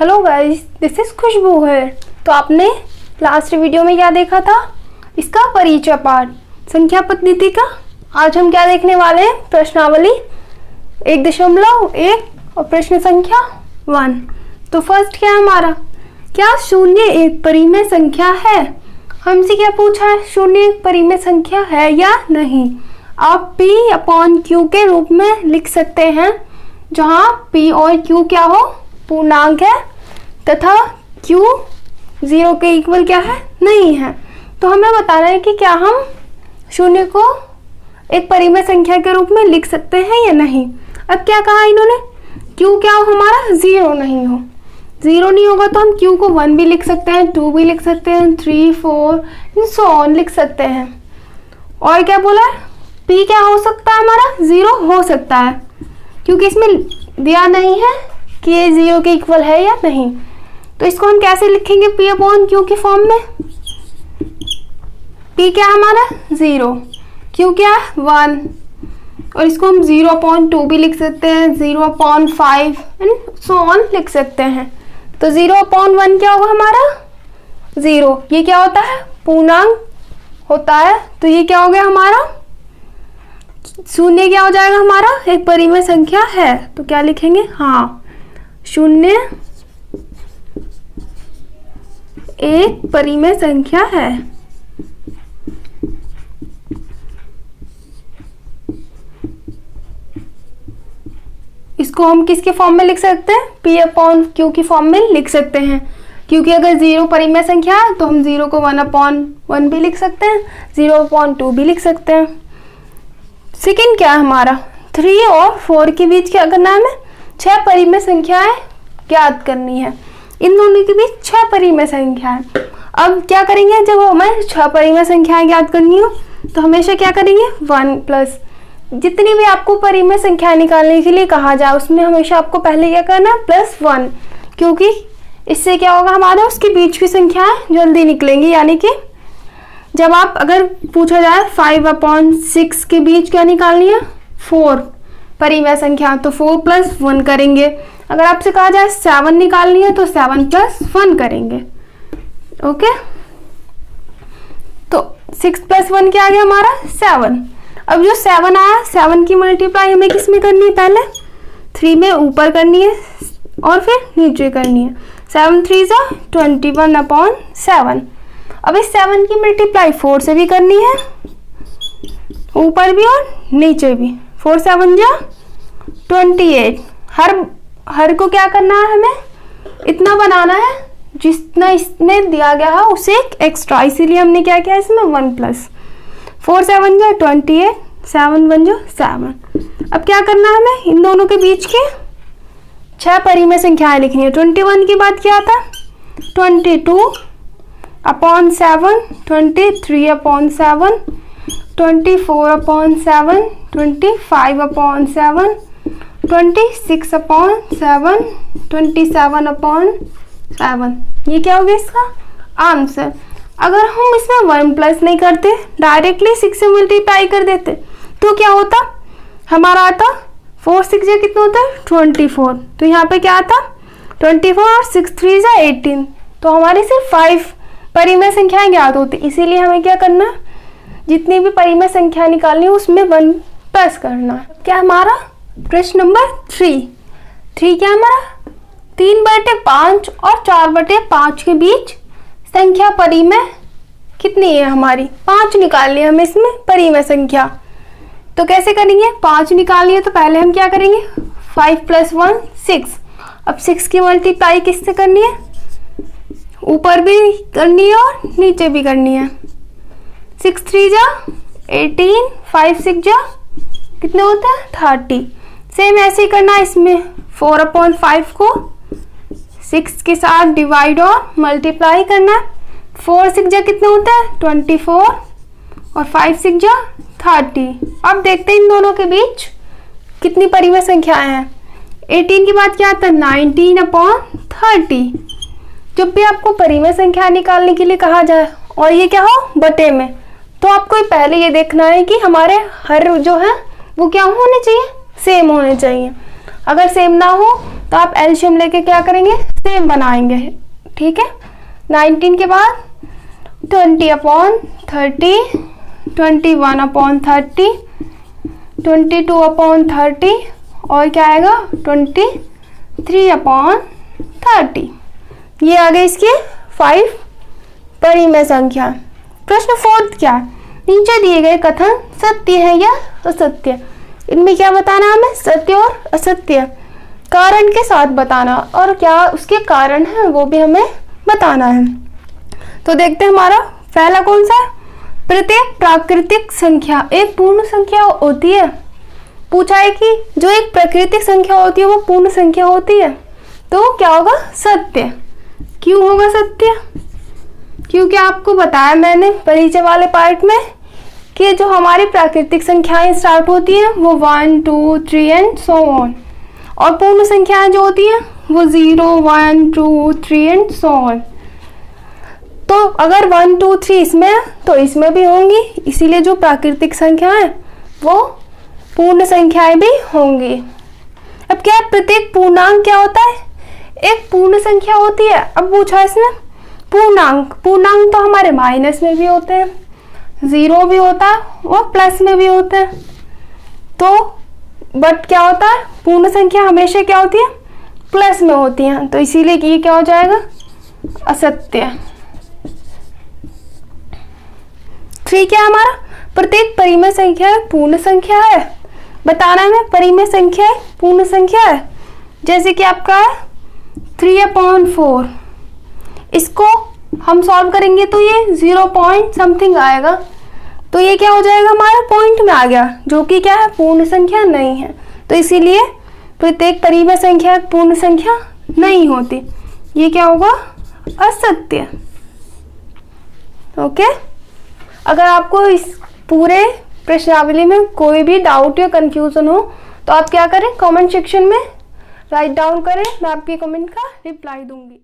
Hello guys, this is खुशबू है। तो आपने लास्ट वीडियो में क्या देखा था? इसका परिचय पाठ, संख्या पद्धति का। आज हम क्या देखने वाले हैं? प्रश्नावली 1.1 और प्रश्न संख्या 1। तो फर्स्ट क्या है हमारा? क्या शून्य एक परिमेय संख्या है? हमसे क्या पूछा है? शून्य एक परिमेय संख्या है या नहीं? आप P/Q के रूप में लिख सकते हैं, जहां P और Q क्या हो? पूर्णांक है तथा Q 0 के इक्वल क्या है? नहीं है। तो हमें बताना है कि क्या हम शून्य को एक परिमेय संख्या के रूप में लिख सकते हैं या नहीं। अब क्या कहा इन्होंने? Q क्या हो हमारा? 0 नहीं हो। 0 नहीं होगा तो हम Q को 1 भी लिख सकते हैं, 2 भी लिख सकते हैं, 3, 4 सो ऑन लिख सकते हैं। और क्या बोला है? P क्या हो सकता है हमारा? 0 हो सकता है, क्योंकि इसमें दिया नहीं है कि ये 0 के इक्वल है या नहीं। तो इसको हम कैसे लिखेंगे P/Q की फॉर्म में? P क्या हमारा? 0, Q क्या? 1, और इसको हम 0/2 भी लिख सकते हैं, 0/5 एंड सो ऑन लिख सकते हैं। तो 0/1 क्या होगा हमारा? 0। ये क्या होता है? पूर्णांक होता है। तो ये क्या हो गया हमारा? शून्य क्या हो जाएगा हमारा? एक परिमेय संख्या है। तो क्या लिखेंगे? हाँ, शून्य एक परिमेय संख्या है। इसको हम किसके फॉर्म में लिख सकते हैं? P/Q की फॉर्म में लिख सकते हैं, क्योंकि अगर 0 परिमेय संख्या है तो हम 0 को 1/1 भी लिख सकते हैं, 0/2 भी लिख सकते हैं। सेकेंड क्या है हमारा? 3 और 4 के बीच क्या करना है हमें? 6 परिमेय संख्याएं ज्ञात करनी है। इन दोनों के बीच 6 परिमेय संख्याएं। अब क्या करेंगे? जब हमें 6 परिमेय संख्याएं ज्ञात करनी हो तो हमेशा क्या करेंगे? 1 प्लस जितनी भी आपको परिमेय संख्या निकालने के लिए कहा जाए उसमें हमेशा आपको पहले क्या करना है? +1, क्योंकि इससे क्या होगा हमारा? उसके बीच की संख्याएं जल्दी निकलेंगी। यानी कि जब आप अगर पूछा जाए 5/6 के बीच क्या निकालनी है? 4 परिमेय संख्या, तो 4 + 1 करेंगे। अगर आपसे कहा जाए 7 निकालनी है तो 7 + 1 करेंगे। ओके, तो 6 + 1 क्या आ गया हमारा? 7। अब जो 7 आया, 7 की मल्टीप्लाई हमें किस में करनी है? पहले 3 में ऊपर करनी है और फिर नीचे करनी है। 7 3 = 21/7। अब इस 7 की मल्टीप्लाई 4 से भी करनी है, ऊपर भी और नीचे भी। 4 7 = 28। हर को क्या करना है? हमें इतना बनाना है जितना इसमें दिया गया है उसे एक एक्स्ट्रा, इसीलिए हमने क्या किया इसमें 1 +। 4 7 = 28, 7 1 = 7। अब क्या करना है हमें? इन दोनों के बीच के 6 परिमेय संख्याएं लिखनी है। 21 के बाद क्या आता है? 22/7, 23/7, 24/7, 25/7, 26/7, 27/7। ये क्या हो गया इसका आंसर? अगर हम इसमें 1 प्लस नहीं करते, डायरेक्टली 6 से मल्टीप्लाई कर देते तो क्या होता? हमारा आता 4 6 जा कितना होता है? 24। तो यहाँ पे क्या आता? 24 और 6 3 = 18। तो हमारी सिर्फ 5 परिमेय संख्याएं ज्ञात होती। इसीलिए हमें क्या करना? जितनी भी परिमेय संख्या निकालनी है उसमें 1 प्लस करना है। क्या हमारा? प्रश्न नंबर 3 क्या हमारा? 3/5 और 4/5 के बीच संख्या परिमेय कितनी है हमारी? 5 निकालनी है हमें इसमें परिमेय संख्या। तो कैसे करेंगे? 5 निकालनी है तो पहले हम क्या करेंगे? 5 + 1 6। अब 6 की मल्टीप्लाई किससे करनी है? ऊपर भी करनी है और नीचे भी करनी है। 6 3 = 18, 5 6 = कितने होता है? 30। सेम ऐसे ही करना है इसमें। 4/5 को 6 के साथ डिवाइड और मल्टीप्लाई करना है। 4 6 = कितने होता है? 24 और 5 6 = 30। अब देखते हैं इन दोनों के बीच कितनी परिमेय संख्याएं हैं। 18 के बाद क्या आता है? 19/30। जब भी आपको परिमेय संख्या निकालने के लिए कहा जाए और ये क्या हो? बटे में, तो आपको पहले ये देखना है कि हमारे हर जो है वो क्या होने चाहिए? सेम होने चाहिए। अगर सेम ना हो तो आप एलसीएम लेके क्या करेंगे, सेम बनाएंगे, ठीक है। 19 के बाद 20/30, 21/30, 22/30 और क्या आएगा 23/30। ये आ गए इसके 5 परिमेय संख्या। प्रश्न 4 क्या है, नीचे दिए गए कथन सत्य है या असत्य। इनमें क्या बताना है हमें, सत्य और असत्य, कारण के साथ बताना, और क्या उसके कारण है वो भी हमें बताना है। तो देखते हैं हमारा पहला कौन सा है, प्रत्येक प्राकृतिक संख्या एक पूर्ण संख्या होती है। पूछा है कि जो एक प्राकृतिक संख्या होती है वो पूर्ण संख्या होती है, तो क्या होगा, सत्य। क्यों होगा सत्य, क्योंकि आपको बताया मैंने परिचय वाले पार्ट में कि जो हमारी प्राकृतिक संख्याएं स्टार्ट होती हैं वो 1 2 3 एंड सो ऑन, और पूर्ण संख्याएं जो होती हैं वो 0 1 2 3 एंड सो ऑन। तो अगर 1 2 3 इसमें है तो इसमें भी होंगी, इसीलिए जो प्राकृतिक संख्या है वो पूर्ण संख्याएं भी होंगी। अब क्या है, प्रत्येक पूर्णांक क्या होता है, एक पूर्ण संख्या होती है। अब पूछा इसमें पूर्णांक, पूर्णांक तो हमारे माइनस में भी होते हैं, 0 भी होता है और प्लस में भी होते हैं। तो बट क्या होता है, पूर्ण संख्या हमेशा क्या होती है, प्लस में होती है, तो इसीलिए ये क्या हो जाएगा, असत्य। ठीक है, हमारा प्रत्येक परिमेय संख्या एक पूर्ण संख्या है। बताना है परिमेय संख्या है पूर्ण संख्या है, जैसे कि आपका 3/4, इसको हम सॉल्व करेंगे तो ये 0 पॉइंट समथिंग आएगा, तो ये क्या हो जाएगा, हमारा पॉइंट में आ गया, जो कि क्या है, पूर्ण संख्या नहीं है। तो इसीलिए प्रत्येक परिमेय संख्या पूर्ण संख्या नहीं होती, ये क्या होगा, असत्य। ओके, अगर आपको इस पूरे प्रश्नावली में कोई भी डाउट या कंफ्यूजन हो तो आप क्या करें, कमेंट सेक्शन में राइट डाउन करें, मैं आपके कमेंट का रिप्लाई दूंगी।